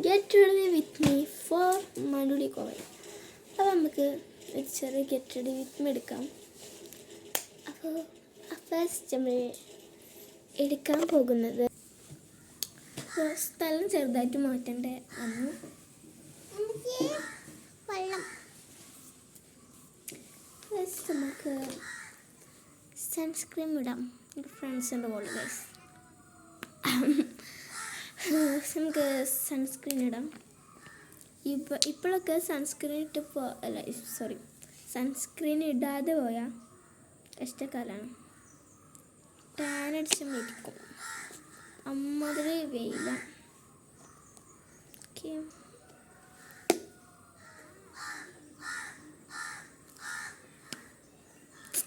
Get ready with me for മടുടി കോവൽ. അപ്പോൾ നമുക്ക് ഒരു ചെറിയ ഗെറ്റ് റെഡി വിത്ത് മീ എടുക്കാം. അപ്പോൾ ഫസ്റ്റ് നമ്മൾ എടുക്കാൻ പോകുന്നത് സ്ഥലം ചെറുതായിട്ട് മാറ്റേണ്ട വന്നു. വെള്ളം ഫസ്റ്റ് നമുക്ക് സൺസ്ക്രീൻ ഇടാം. എൻ്റെ ഫ്രണ്ട്സിൻ്റെ പോലെ ഗൈസ് നമുക്ക് സൺസ്ക്രീൻ ഇടാം. ഇപ്പോഴൊക്കെ സൺസ്ക്രീൻ സൺസ്ക്രീൻ ഇടാതെ പോയാൽ കഷ്ടക്കാലമാണ്. ടാൻ അടിച്ച് മരിക്കും. അമ്മതിരി വെയില. ഓക്കെ,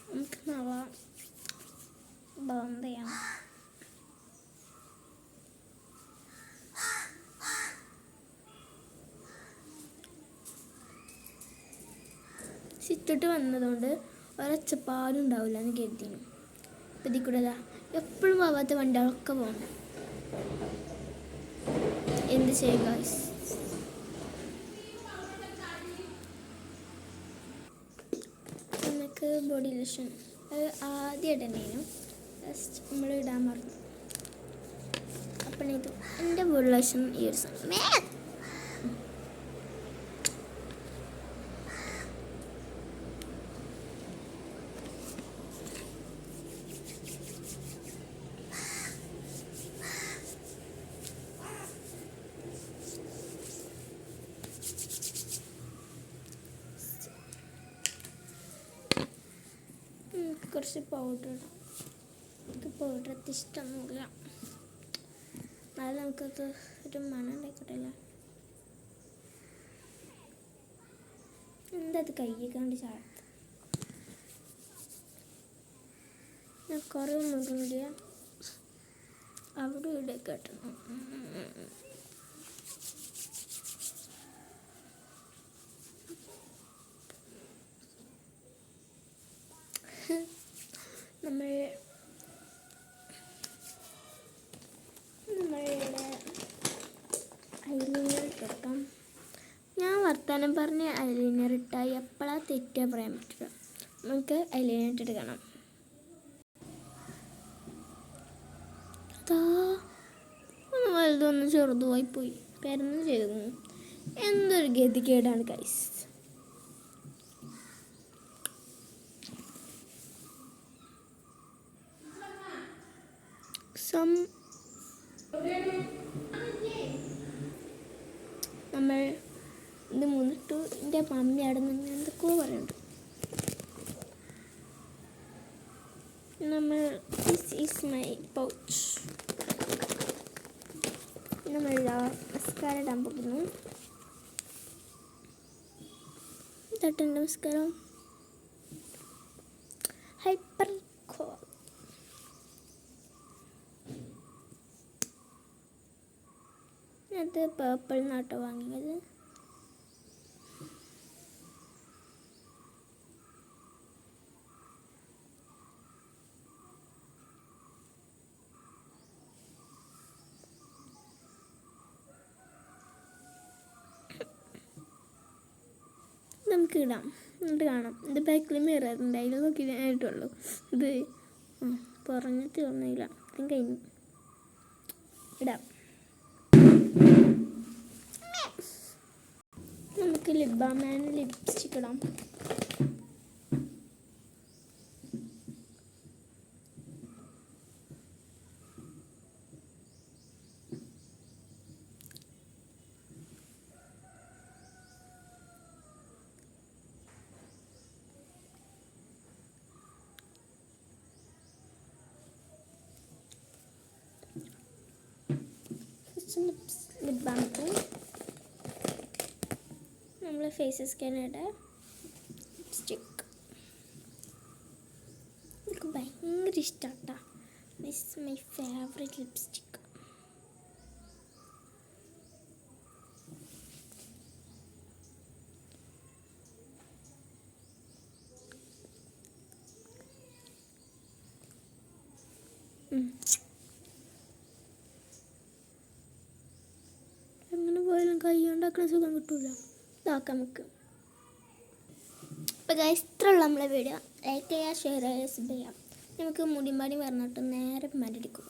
നമുക്ക് നാളെ ബന്ധ ചെയ്യാം. സിറ്റിട്ട് വന്നതുകൊണ്ട് ഒരൊച്ചപ്പാടും ഉണ്ടാവില്ല എന്ന് കരുതിയിരുന്നു. അപ്പം ഇതിൽ കൂടെ എപ്പോഴും പോവാത്ത വണ്ടികളൊക്കെ പോകണം. എന്ത് ചെയ്യുക? നമുക്ക് ബോഡി ലോഷൻ അത് ആദ്യം ഇടണേനും ജസ്റ്റ് നമ്മൾ ഇടാൻ പറഞ്ഞു. അപ്പം ഇത് എൻ്റെ ബോഡി ലോഷൻ ഈ ഒരു സമയം കുറച്ച് പൗഡർ ഇടാം. എനിക്ക് പൗഡർ അത്ര ഇഷ്ടമൊന്നുമില്ല. എന്നാലും നമുക്കത് ഒരു മണം ഉണ്ടായിക്കോട്ടില്ല. എന്താ അത് കയ്യിക്കാണ്ട് ചാർത്ത് ഞാൻ കുറേ മുറിയ അവിടെ ഇവിടെ കെട്ടണം. നമ്മളുടെ ഐലൈനർ ഇട്ടെടുക്കാം. ഞാൻ വർത്തമാനം പറഞ്ഞ് ഐലൈനർ ഇട്ടാൽ എപ്പോഴാണ് തെറ്റാ പറയാൻ പറ്റില്ല. നമുക്ക് ഐലൈനർ ഇട്ടെടുക്കണം. അതാ ഒന്ന് വലുതൊന്ന് ചെറുതുമായി പോയി പെരുന്ന് ചെയ്തു. എന്തൊരു ഗതികേടാണ് ഗൈസ്. നമ്മൾ ഇത് മുന്നിട്ടു. എൻ്റെ മമ്മി അവിടെ നിന്ന് എന്തൊക്കെയോ പറയുന്നുണ്ട്. നമ്മൾ ദിസ് ഈസ് മൈ പൗച്ച്. നമ്മൾ മസ്കാര ഇടാൻ പോകുന്നു. തട്ടൻ്റെ മസ്കാരം ഹൈപ്പർ കോൾ. അത് പേർപ്പിൾ നാട്ടോ വാങ്ങിയത്. നമുക്ക് ഇടാം. എന്നിട്ട് കാണാം. ഇത് ബാക്കിൽ മിററുണ്ട്. അതിൽ നോക്കി ആയിട്ടുള്ളൂ. ഇത് പറഞ്ഞിട്ട് തോന്നിയില്ല. ഇതും കഴിഞ്ഞു. ഇടാം. നമുക്ക് ലിപ് ബാം ആൻഡ് ലിപ്സ്റ്റിക് ഇടാം. ലിപ് ബാം നമ്മൾ ഫേസ് സ്കാനറുടെ ലിപ്സ്റ്റിക് എനിക്ക് ഭയങ്കര ഇഷ്ടമാണ്. This is my favourite lipstick. അങ്ങനെ പോയാലും ഉണ്ടാക്കുന്ന സുഖം കിട്ടൂല. ഇതാക്കാം നമുക്ക്. അപ്പോൾ ഗൈസ് ഇത്രയുള്ള നമ്മളെ വീഡിയോ. ലൈക്ക് ചെയ്യുക, ഷെയർ ചെയ്യുക, സബ് ചെയ്യുക. നമുക്ക് മുടിമ്പാടി പറഞ്ഞിട്ട് നേരെ മരടിക്കും.